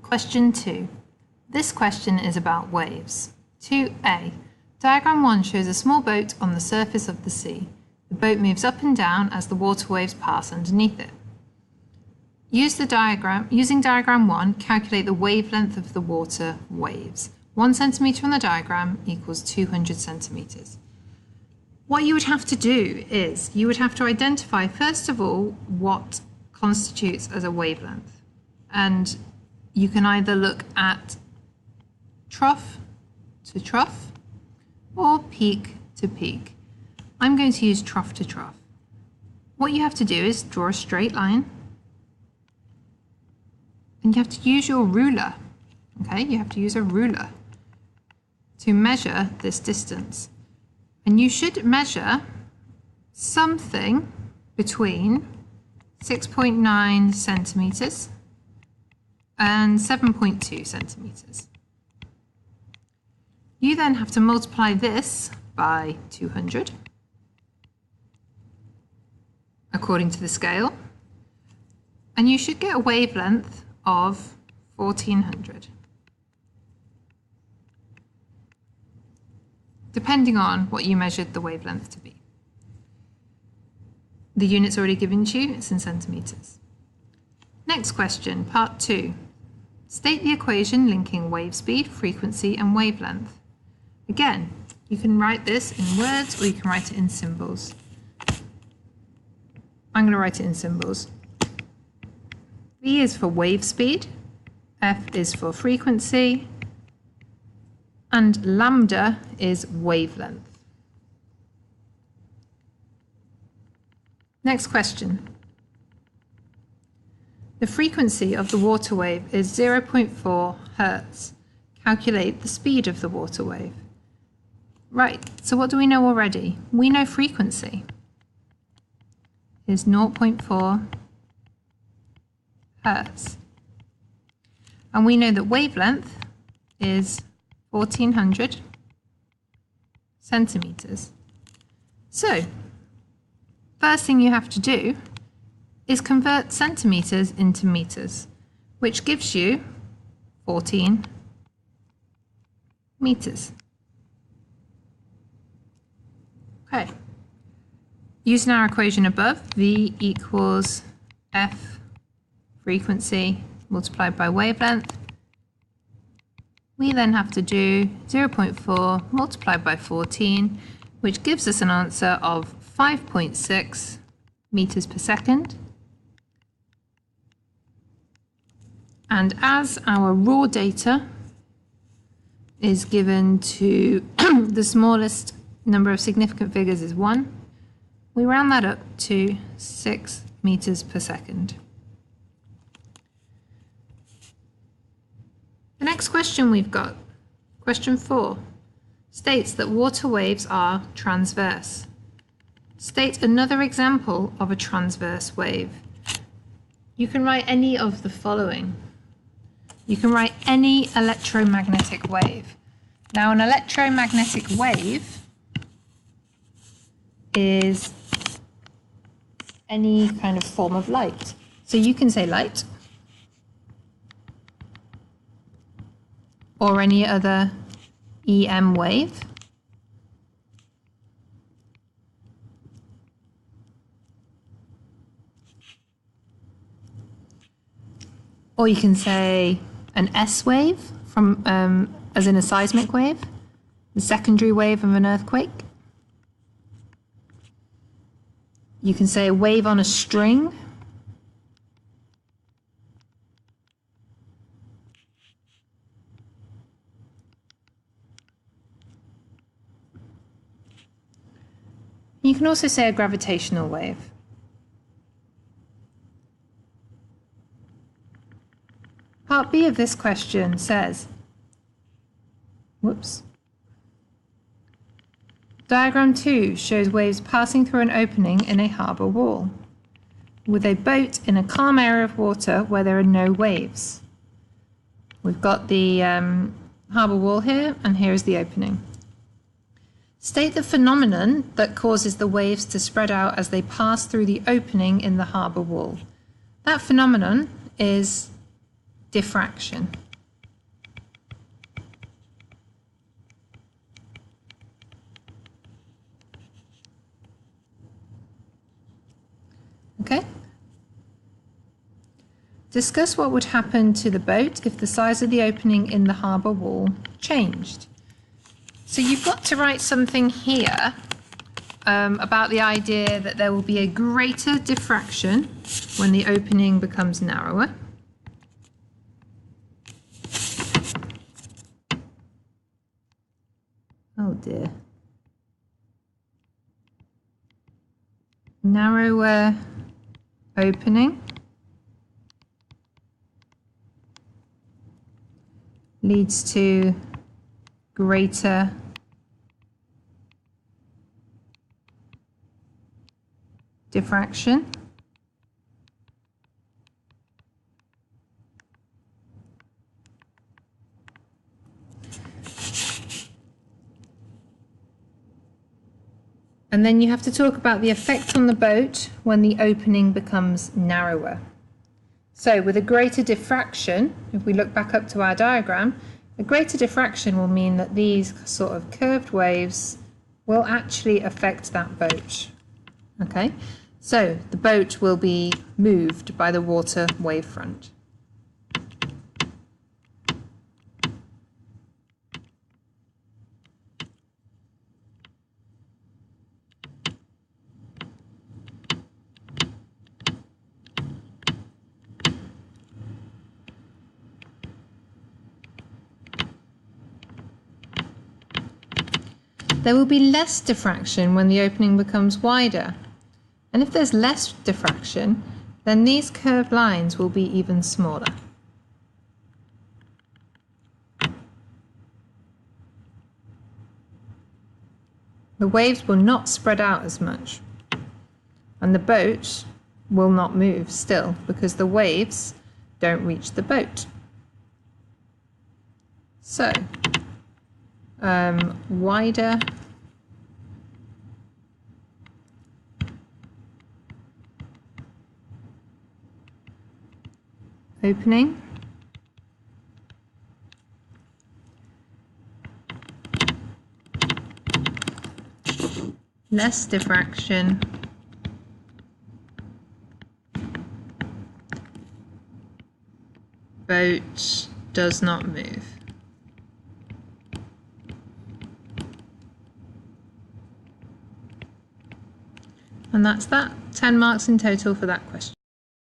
Question 2. This question is about waves. 2a. Diagram 1 shows a small boat on the surface of the sea. The boat moves up and down as the water waves pass underneath it. Using diagram 1, calculate the wavelength of the water waves. 1 centimetre on the diagram equals 200 centimetres. What you would have to do is you would have to identify, first of all, what constitutes as a wavelength. And you can either look at trough to trough or peak to peak. I'm going to use trough to trough. What you have to do is draw a straight line, and you have to use your ruler. Okay, you have to use a ruler to measure this distance. And you should measure something between 6.9 centimetres and 7.2 centimetres. You then have to multiply this by 200 according to the scale, and you should get a wavelength of 1400. Depending on what you measured the wavelength to be. The unit's already given to you, it's in centimetres. Next question, part 2. State the equation linking wave speed, frequency and wavelength. Again, you can write this in words or you can write it in symbols. I'm going to write it in symbols. V is for wave speed, F is for frequency, and lambda is wavelength. Next question. The frequency of the water wave is 0.4 Hertz. Calculate the speed of the water wave. Right, so what do we know already? We know frequency is 0.4 Hertz. And we know that wavelength is 1400 centimetres. So, first thing you have to do is convert centimetres into metres, which gives you 14 metres. Okay. Using our equation above, V equals F frequency multiplied by wavelength. We then have to do 0.4 multiplied by 14, which gives us an answer of 5.6 meters per second. And as our raw data is given to the smallest number of significant figures is 1, we round that up to 6 meters per second. The next question we've got, question 4, states that water waves are transverse. State another example of a transverse wave. You can write any of the following. You can write any electromagnetic wave. Now, an electromagnetic wave is any kind of form of light. So you can say light, or any other EM wave. Or you can say an S wave, from as in a seismic wave, the secondary wave of an earthquake. You can say a wave on a string. You can also say a gravitational wave. Part B of this question says, Diagram 2 shows waves passing through an opening in a harbour wall, with a boat in a calm area of water where there are no waves. We've got the harbour wall here, and here is the opening. State the phenomenon that causes the waves to spread out as they pass through the opening in the harbour wall. That phenomenon is diffraction. Okay. Discuss what would happen to the boat if the size of the opening in the harbour wall changed. So you've got to write something here about the idea that there will be a greater diffraction when the opening becomes narrower. Oh dear. Narrower opening leads to greater diffraction. And then you have to talk about the effect on the boat when the opening becomes narrower. So with a greater diffraction, if we look back up to our diagram, a greater diffraction will mean that these sort of curved waves will actually affect that boat. Okay, so the boat will be moved by the water wavefront. There will be less diffraction when the opening becomes wider. And if there's less diffraction, then these curved lines will be even smaller. The waves will not spread out as much. And the boat will not move still because the waves don't reach the boat. So, wider opening less diffraction boat does not move. And that's that. 10 marks in total for that question.